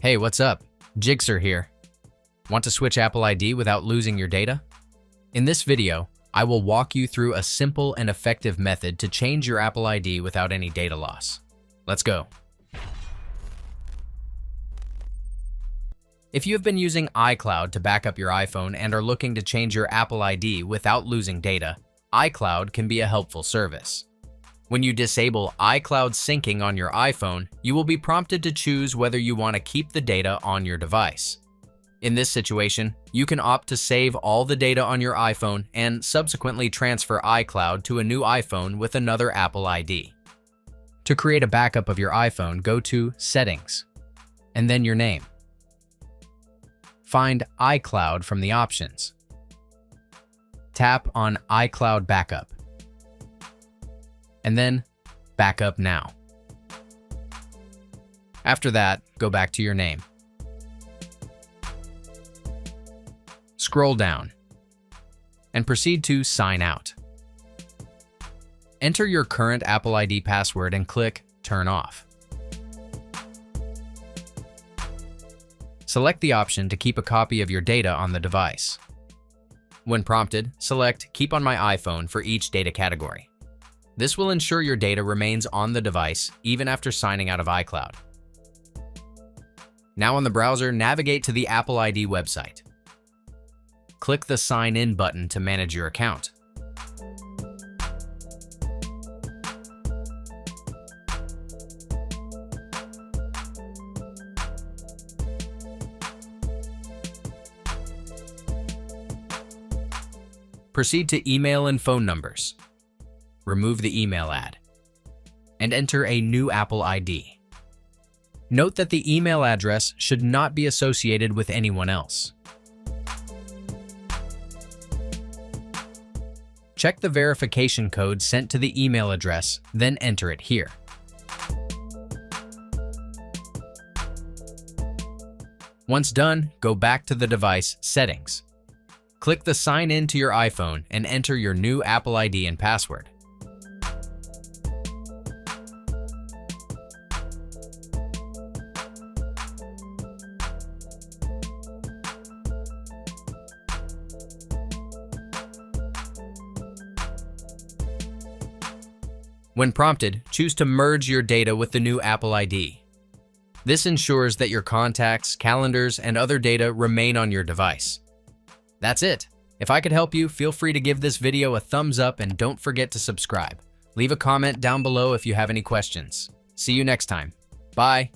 Hey, what's up? Jigxor here. Want to switch Apple ID without losing your data? In this video, I will walk you through a simple and effective method to change your Apple ID without any data loss. Let's go. If you have been using iCloud to back up your iPhone and are looking to change your Apple ID without losing data, iCloud can be a helpful service. When you disable iCloud syncing on your iPhone, you will be prompted to choose whether you want to keep the data on your device. In this situation, you can opt to save all the data on your iPhone and subsequently transfer iCloud to a new iPhone with another Apple ID. To create a backup of your iPhone, go to Settings, and then your name. Find iCloud from the options. Tap on iCloud Backup, and then Backup Now. After that, go back to your name. Scroll down and proceed to Sign Out. Enter your current Apple ID password and click Turn Off. Select the option to keep a copy of your data on the device. When prompted, select Keep on my iPhone for each data category. This will ensure your data remains on the device even after signing out of iCloud. Now on the browser, navigate to the Apple ID website. Click the Sign In button to manage your account. Proceed to Email and Phone Numbers. Remove the email ad and enter a new Apple ID. Note that the email address should not be associated with anyone else. Check the verification code sent to the email address, then enter it here. Once done, go back to the device settings. Click the Sign In to your iPhone and enter your new Apple ID and password. When prompted, choose to merge your data with the new Apple ID. This ensures that your contacts, calendars, and other data remain on your device. That's it. If I could help you, feel free to give this video a thumbs up and don't forget to subscribe. Leave a comment down below if you have any questions. See you next time. Bye.